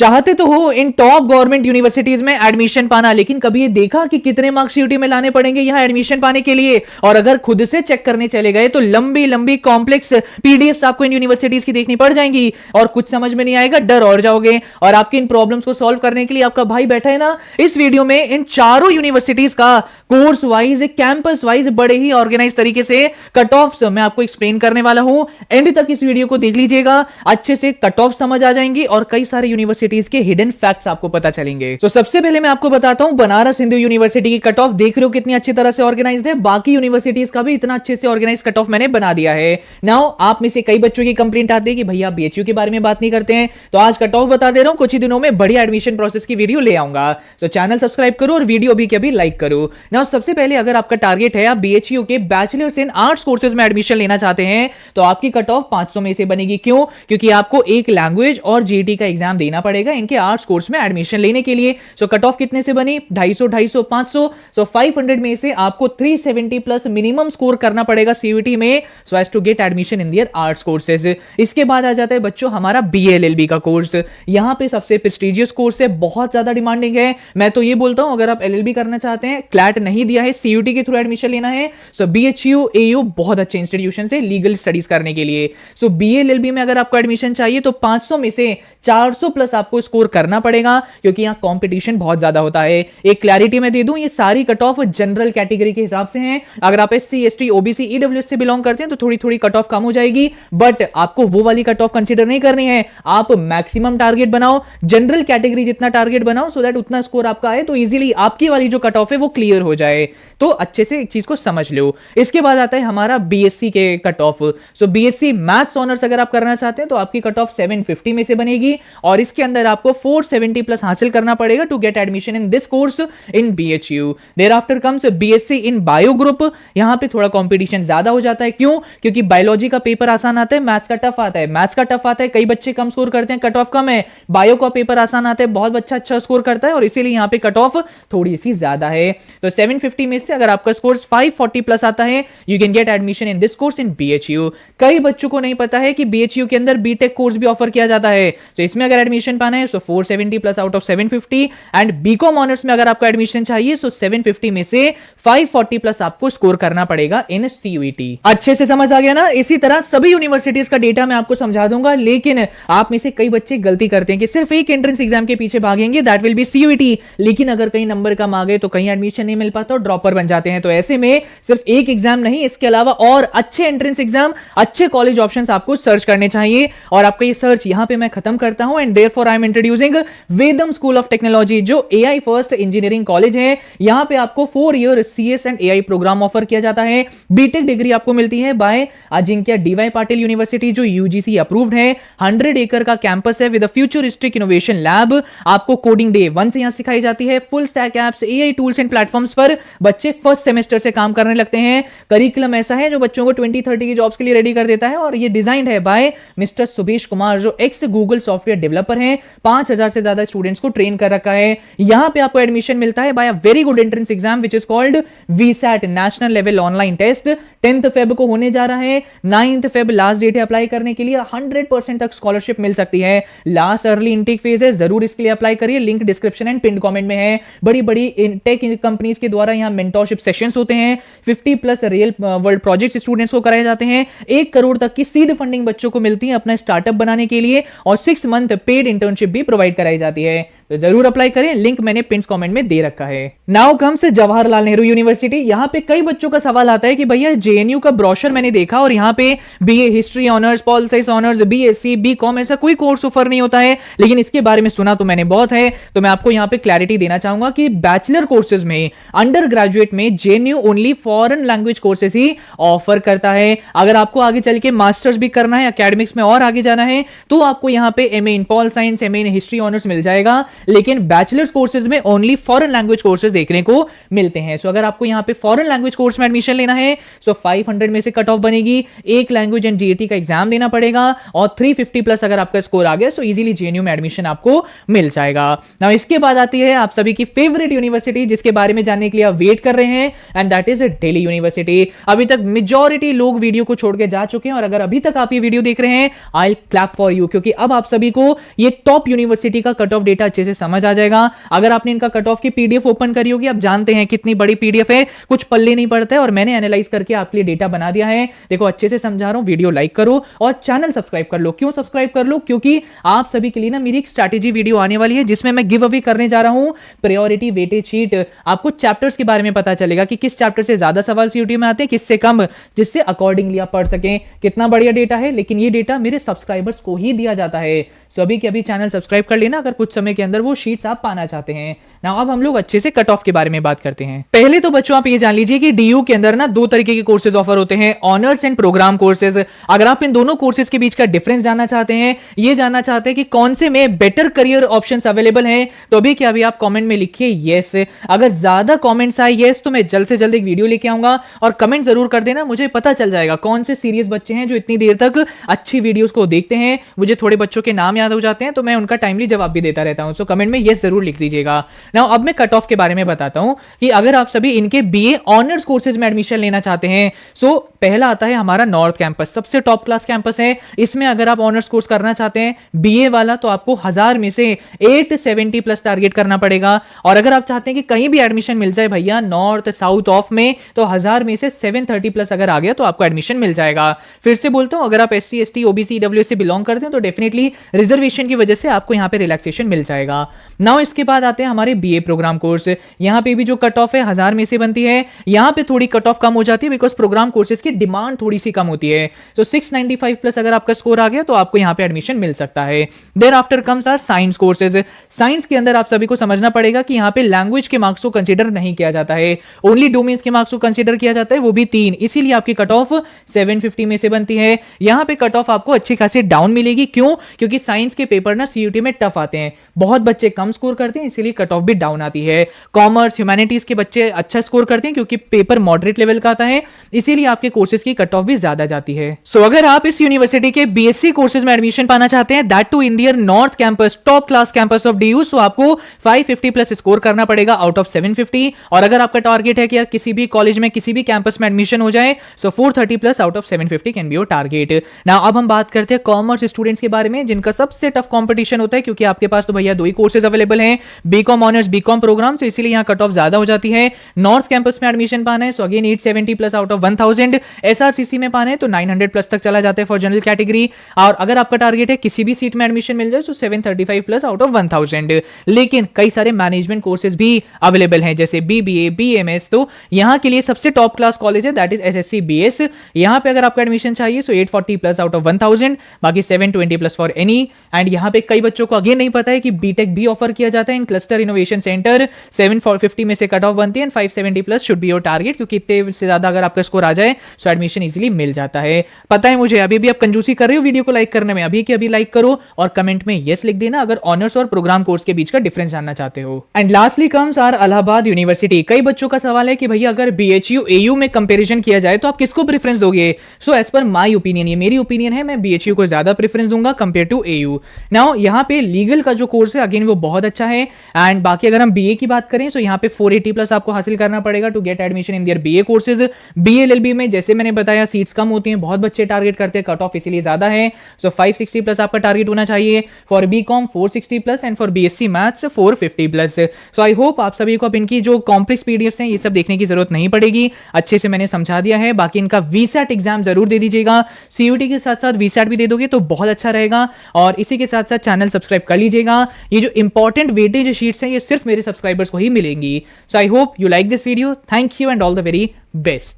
चाहते तो हो इन टॉप गवर्नमेंट यूनिवर्सिटीज में एडमिशन पाना, लेकिन कभी ये देखा कि कितने मार्क्स सीयूटी में लाने पड़ेंगे यहां एडमिशन पाने के लिए? और अगर खुद से चेक करने चले गए तो लंबी लंबी कॉम्प्लेक्स पीडीएफ्स आपको इन यूनिवर्सिटीज की देखनी पड़ जाएंगी और कुछ समझ में नहीं आएगा, डर और जाओगे। और आपकी इन प्रॉब्लम्स को सॉल्व करने के लिए आपका भाई बैठा है ना इस वीडियो में, इन चारों यूनिवर्सिटीज का कोर्स वाइज, कैंपस वाइज बड़े ही ऑर्गेनाइज तरीके से कट ऑफ्स मैं आपको एक्सप्लेन करने वाला हूं। एंड तक इस वीडियो को देख लीजिएगा, अच्छे से कट ऑफ समझ आ जाएंगी और कई सारे यूनिवर्सिटीज के हिडन फैक्ट्स आपको पता चलेंगे। तो सबसे पहले मैं आपको बताता हूं बनारस हिंदू यूनिवर्सिटी की कट ऑफ। देख रहे हो कितनी अच्छी तरह से ऑर्गेनाइज्ड है, बाकी यूनिवर्सिटीज का भी इतना अच्छे से ऑर्गेनाइज कट ऑफ मैंने बना दिया है। नाउ आप में से कई बच्चों की कंप्लेंट आती है कि भैया बीएचयू के बारे में बात नहीं करते हैं, तो आज कट ऑफ बता दे रहा हूं। कुछ ही दिनों में बढ़िया एडमिशन प्रोसेस की वीडियो ले आऊंगा, तो चैनल सब्सक्राइब करो और वीडियो भी कभी लाइक करो। नाउ सबसे पहले अगर आपका टारगेट है आप बीएचयू के बैचलर्स इन आर्ट्स कोर्सेज में एडमिशन लेना चाहते हैं तो आपकी कट ऑफ 500 में से बनेगी। क्यों? क्योंकि आपको एक लैंग्वेज और जीईटी का एग्जाम देना पड़ेगा इनके आर्ट्स कोर्स में एडमिशन लेने के लिए। सो कट ऑफ कितने से बनी? 250, 500। सो 500 में से आपको 370 प्लस मिनिमम स्कोर करना पड़ेगा सीयूटी में, so as to get admission in their arts courses. इसके बाद आ जाता है बच्चों हमारा बीएलएलबी का कोर्स। यहां पे सबसे प्रेस्टिजियस कोर्स है, बहुत ज्यादा डिमांडिंग है। मैं तो ये बोलता हूं अगर आप एलएलबी करना चाहते हैं, क्लैट नहीं दिया है, सीयूटी के थ्रू एडमिशन लेना है, सो बीएचयू, एयू बहुत अच्छे इंस्टीट्यूशन से लीगल स्टडीज करने के लिए। सो बीएलएलबी में अगर आपको एडमिशन चाहिए तो 500 में से 400 प्लस आपको स्कोर करना पड़ेगा, क्योंकि यहां कंपटीशन बहुत ज्यादा होता है। एक क्लैरिटी मैं दे दूं, ये सारी कट ऑफ जनरल कैटेगरी के हिसाब से हैं। अगर आप एससी, एसटी, ओबीसी, ईडब्ल्यूएस से बिलोंग करते हैं तो थोड़ी थोड़ी कट ऑफ कम हो जाएगी, बट आपको वो वाली कट ऑफ कंसीडर नहीं करनी है। आप मैक्सिमम टारगेट बनाओ, जनरल कैटेगरी जितना टारगेट बनाओ, सो दैट उतना स्कोर आपका आए तो इजीली आपकी वाली जो कट ऑफ है वो क्लियर हो जाए। तो अच्छे से एक चीज को समझ लो। इसके बाद आता है हमारा बीएससी के कट ऑफ। सो बीएससी मैथ्स ऑनर्स अगर आप करना चाहते हैं तो आपकी कट ऑफ 750 में से बनेगी और इसके अंदर आपको 470 प्लस हासिल करना पड़ेगा to get admission in this course in BHU. There after comes BSc in bio group. यहां पे थोड़ा कंपटीशन ज्यादा हो जाता है। क्यों? क्योंकि बायोलॉजी का पेपर आसान आता है, मैथ्स का टफ आता है। मैथ्स का टफ आता है, कई बच्चे कम स्कोर करते हैं, कट ऑफ कम है। बायो का पेपर आसान आता है, बहुत बच्चा अच्छा स्कोर करता है और इसीलिए यहां पे कट ऑफ थोड़ी सी ज्यादा है। तो 750 में से अगर आपका स्कोर 540 प्लस आता है, you can get admission in this course in BHU. कई बच्चों को नहीं पता है कि बीएचयू के अंदर बीटेक कोर्स भी ऑफर किया जाता है, तो इसमें अगर एडमिशन पाना है so 470 plus out of 750। And BCom honours में अगर आपको एडमिशन चाहिए सो 750 में से 540 प्लस आपको स्कोर करना पड़ेगा इन सीयूईटी। अच्छे से समझ आ गया ना? इसी तरह सभी यूनिवर्सिटीज का डेटा मैं आपको समझा दूंगा, लेकिन आप में से कई बच्चे गलती करते हैं कि सिर्फ एक एंट्रेंस एग्जाम के पीछे भागेंगे, दैट विल बी सीयूईटी। लेकिन अगर कहीं नंबर कम आ गए तो कहीं एडमिशन नहीं मिल पाता और ड्रॉपर बन जाते हैं। तो ऐसे में सिर्फ एक एग्जाम नहीं, इसके अलावा और अच्छे एंट्रेंस एग्जाम, अच्छे कॉलेज ऑप्शंस आपको सर्च करने चाहिए। और आपका ये सर्च यहां पे मैं खत्म करता हूं and therefore I am introducing Vedam school of technology, जो एआई फर्स्ट इंजीनियरिंग कॉलेज है। यहां पे आपको 4 year CS and AI programme offer किया जाता है। बीटेक डिग्री आपको मिलती है बाय अजिंक्य डीवाई पाटिल यूनिवर्सिटी, जो यूजीसी अप्रूव्ड है। 100 एकड़ का कैंपस है with a futuristic innovation lab. आपको कोडिंग डे 1 से यहां सिखाई जाती है। Full stack apps, AI tools and platforms पर बच्चे फर्स्ट सेमेस्टर से काम करने लगते हैं। करिकुलम ऐसा है जो बच्चों को 2030 की जॉब्स के लिए रेडी कर देता है और ये डिजाइंड है बाय मिस्टर सुभेश कुमार, जो एक्स गूगल सॉफ्टवेयर डेवलपर हैं। 5000 से ज्यादा स्टूडेंट्स को ट्रेन कर रखा है। यहां पे आपको एडमिशन मिलता है by a very good entrance exam which is called VSAT, national level online test. 10th Feb को होने जा रहा है, 9th फेब लास्ट डेट है अप्लाई करने के लिए। 100% तक स्कॉलरशिप मिल सकती है। लास्ट अर्ली इंटेक फेज है, जरूर इसके लिए अप्लाई करिए, link description and pin comment में है। बड़ी बड़ी टेक कंपनीज के द्वारा यहां मेंटरशिप सेशंस होते हैं। 50 plus real world projects students को कराए जाते हैं। 1 करोड़ तक की सीड फंडिंग बच्चों को मिलती है अपना स्टार्टअप बनाने के लिए और 6 मंथ पेड इंटर्नशिप भी प्रोवाइड कराई जाती है। तो जरूर अप्लाई करें, लिंक मैंने पिन कमेंट में दे रखा है। Now comes Jawaharlal Nehru university. यहां पे कई बच्चों का सवाल आता है कि भैया जेएनयू का ब्रोशर मैंने देखा और यहां पे BA history honours, pol science honours, BSc, BCom ऐसा कोई कोर्स ऑफर नहीं होता है, लेकिन इसके बारे में सुना तो मैंने बहुत है। तो मैं आपको यहां पे क्लैरिटी देना चाहूंगा कि बैचलर कोर्सेज में, अंडर ग्रेजुएट में JNU only foreign language courses ही ऑफर करता है। अगर आपको आगे चल के मास्टर्स भी करना है, एकेडमिक्स में और आगे जाना है, तो आपको यहां पे MA in pol science, MA in history honours मिल जाएगा। लेकिन बैचलर्स कोर्सेज में ओनली फॉरेन लैंग्वेज कोर्सेज देखने को मिलते हैं। सो अगर आपको यहाँ पे फॉरेन लैंग्वेज कोर्स में एडमिशन लेना है सो 500 में से कट ऑफ बनेगी, एक लैंग्वेज एंड जीएटी का एग्जाम देना पड़ेगा और 350 प्लस अगर आपका स्कोर आ गया सो इजीली जेएनयू में एडमिशन आपको मिल जाएगा। नाउ इसके बाद आती है आप सभी की फेवरेट यूनिवर्सिटी जिसके बारे में जानने के लिए आप वेट कर रहे हैं, and that is Delhi university. अभी तक मेजॉरिटी लोग वीडियो को छोड़ के जा चुके हैं और अगर अभी तक आप ये वीडियो देख रहे हैं आई क्लैप फॉर यू, क्योंकि अब आप सभी को ये टॉप यूनिवर्सिटी का कट ऑफ डेटा अच्छे से समझ आ जाएगा। अगर आपने इनका कट ऑफ की पीडीएफ ओपन करी होगी, आप जानते हैं कितनी बड़ी पीडीएफ है, कुछ पल्ले नहीं पड़ता है और मैंने एनालाइज करके आपके लिए डेटा बना दिया है। देखो अच्छे से समझा रहा हूं, वीडियो लाइक करो और चैनल सब्सक्राइब कर लो। क्यों सब्सक्राइब कर लो? क्योंकि आप सभी के लिए ना मेरी एक स्ट्रैटेजी वीडियो आने वाली है जिसमें मैं गिव अवे करने जा रहा हूं प्रायोरिटी वेटेज शीट। आपको चैप्टर्स के बारे में पता चलेगा कि किस चैप्टर से ज्यादा सवाल सीयूटी में आते हैं, किससे कम, जिससे अकॉर्डिंगली आप पढ़ सकें। कितना बढ़िया डेटा है, लेकिन ये डेटा मेरे सब्सक्राइबर्स को ही दिया जाता है। सो अभी के अभी चैनल सब्सक्राइब कर लेना अगर कुछ समय के अंदर वो शीट्स आप पाना चाहते हैं। नाउ अब हम लोग अच्छे से कट ऑफ के बारे में बात करते हैं। पहले तो बच्चों आप ये जान लीजिए कि डीयू के अंदर ना दो तरीके के कोर्सेज ऑफर होते हैं, ऑनर्स एंड प्रोग्राम कोर्सेज। अगर आप इन दोनों कोर्सेज के बीच का डिफरेंस जानना चाहते हैं, ये जानना चाहते हैं कि कौन से में बेटर करियर ऑप्शंस अवेलेबल हैं, तो अभी क्या अभी आप कमेंट में लिखिए यस। अगर ज्यादा कमेंट्स आए यस तो मैं जल्द से जल्द एक वीडियो लेके आऊंगा और कमेंट जरूर कर देना, मुझे पता चल जाएगा कौन से सीरियस बच्चे हैं जो इतनी देर तक अच्छी वीडियोस को देखते हैं। मुझे थोड़े बच्चों के नाम याद हो जाते हैं तो मैं उनका टाइमली जवाब भी देता रहता हूं। सो कमेंट में यस जरूर लिख दीजिएगा। नाउ अब मैं कट ऑफ के बारे में बताता हूं कि अगर आप सभी इनके बीए ऑनर्स कोर्सेज में एडमिशन लेना चाहते हैं सो पहला आता है हमारा नॉर्थ कैंपस, सबसे टॉप क्लास कैंपस है। इसमें अगर आप ऑनर्स कोर्स करना चाहते हैं बीए वाला तो आपको 1000 में से 870 प्लस टारगेट करना पड़ेगा। और अगर आप चाहते हैं कि कहीं भी एडमिशन मिल जाए भैया नॉर्थ साउथ ऑफ में, तो 1000 में से 730 प्लस अगर आ गया तो आपको एडमिशन मिल जाएगा। फिर से बोलता हूं, अगर आप एससी एसटी ओबीसी ईडब्ल्यूएस से बिलोंग करते हैं तो डेफिनेटली रिजर्वेशन की वजह से आपको यहां पे रिलैक्सेशन मिल जाएगा। नाउ इसके बाद आते हैं हमारे बीए प्रोग्राम कोर्स। यहां पे भी जो कट ऑफ है 1000 में से बनती है। यहां पे थोड़ी कट ऑफ कम हो जाती है बिकॉज प्रोग्राम कोर्सेज की डिमांड थोड़ी सी कम होती है। तो 695 प्लस अगर आपका स्कोर आ गया तो आपको यहां पे एडमिशन मिल सकता है। There after comes our science courses. Science के अंदर आप सभी को समझना पड़ेगा कि यहां पे लैंग्वेज के मार्क्स को कंसीडर नहीं किया जाता है, ओनली डोमेन्स के मार्क्स को कंसीडर किया जाता है, वो भी 3। इसीलिए आपकी कट ऑफ 750 में से बनती है। यहां पे कट ऑफ आपको अच्छी खासी डाउन मिलेगी। क्यों? क्योंकि साइंस के पेपर ना सीयूटी में टफ आते हैं, बहुत बच्चे कम स्कोर करते हैं, इसीलिए कट ऑफ भी डाउन आती है। कॉमर्स ह्यूमैनिटीज के बच्चे अच्छा स्कोर करते हैं क्योंकि पेपर मॉडरेट लेवल का आता है, इसीलिए आपके कोर्सेज की कट ऑफ भी ज्यादा जाती है। सो अगर आप इस यूनिवर्सिटी के बीएससी कोर्सेज में एडमिशन पाना चाहते हैं, that too in their north campus, top class campus of DU, so आपको 550 प्लस स्कोर करना पड़ेगा आउट ऑफ 750। और अगर आपका टारगेट है कि यार किसी भी कॉलेज में किसी भी कैंपस में एडमिशन हो जाए सो 430 plus out of 750 can be your target. Now अब हम बात करते हैं कॉमर्स स्टूडेंट्स के बारे में जिनका सबसे टफ कंपटीशन होता है, क्योंकि आपके पास तो भैया दो ही कोर्सेज अवेलेबल हैं, बीकॉम ऑनर्स बीकॉम प्रोग्राम, सो इसीलिए यहां कट ऑफ ज्यादा हो जाती है। नॉर्थ कैंपस में एडमिशन पाना है so again 870 plus out of 1000। SRCC में पाना है तो 900 प्लस तक चला जाता है फॉर जनरल कैटेगरी। और अगर आपका टारगेट है किसी भी सीट में एडमिशन मिल जाए तो 735 प्लस आउट ऑफ 1000। लेकिन कई सारे मैनेजमेंट कोर्सेज भी अवेलेबल हैं जैसे बीबीए बीएमएस, तो यहां के लिए सबसे टॉप क्लास कॉलेज है दैट इज एसएससी बीएस। यहां पे अगर आपको एडमिशन चाहिए सो 840 प्लस आउट ऑफ 1000, बाकी 720 प्लस फॉर एनी। एंड यहां पे कई बच्चों को अगेन नहीं पता है कि बीटेक भी ऑफर किया जाता है इन क्लस्टर इनोवेशन सेंटर। 750 में से कट ऑफ बनती है and 570 plus should be your target, क्योंकि इतने से ज्यादा अगर आपका स्कोर आ जाए सो एडमिशन इजीली मिल जाता है। पता है मुझे, अभी भी आप कंजूसी कर रहे हो वीडियो को लाइक करने में, अभी के अभी लाइक करो और कमेंट में यस लिख देना अगर ऑनर्स और प्रोग्राम कोर्स के बीच का डिफरेंस जानना चाहते हो। And lastly comes our Allahabad university. कई बच्चों का सवाल है कि भैया अगर बीएचयू एयू में कंपैरिजन किया जाए तो आप किसको प्रेफरेंस दोगे? So as per my opinion, ये मेरी ओपिनियन है, मैं बीएचयू को ज्यादा प्रेफरेंस दूंगा कंपेयर टू एयू। नाउ यहाँ पे लीगल का जो कोर्स है अगेन वो बहुत अच्छा है। एंड बाकी अगर हम बीए की बात करें तो यहाँ पे 480 प्लस आपको हासिल करना पड़ेगा to get admission in their BA courses. BLLB में जैसे मैंने बताया सीट्स कम होती हैं, बहुत बच्चे टारगेट करते हैं, कट ऑफ इसलिए ज्यादा है। सो 560 प्लस आपका टारगेट होना चाहिए। For BCom 460 plus and for BSc maths 450 plus. So I hope आप सभी को अब इनकी जो कॉम्प्लेक्स पीडीएफ्स हैं ये सब देखने की जरूरत नहीं पड़ेगी, अच्छे से मैंने समझा दिया है। बाकी इनका वीसैट एग्जाम जरूर दे दीजिएगा, सीयूटी के साथ साथ वीसैट भी दे दोगे तो बहुत अच्छा रहेगा। और इसी के साथ साथ चैनल सब्सक्राइब कर लीजिएगा। ये जो इंपॉर्टेंट वेटेज शीट्स हैं ये सिर्फ मेरे सब्सक्राइबर्स को ही मिलेंगी। So I hope you like this video. Thank you and all the very best.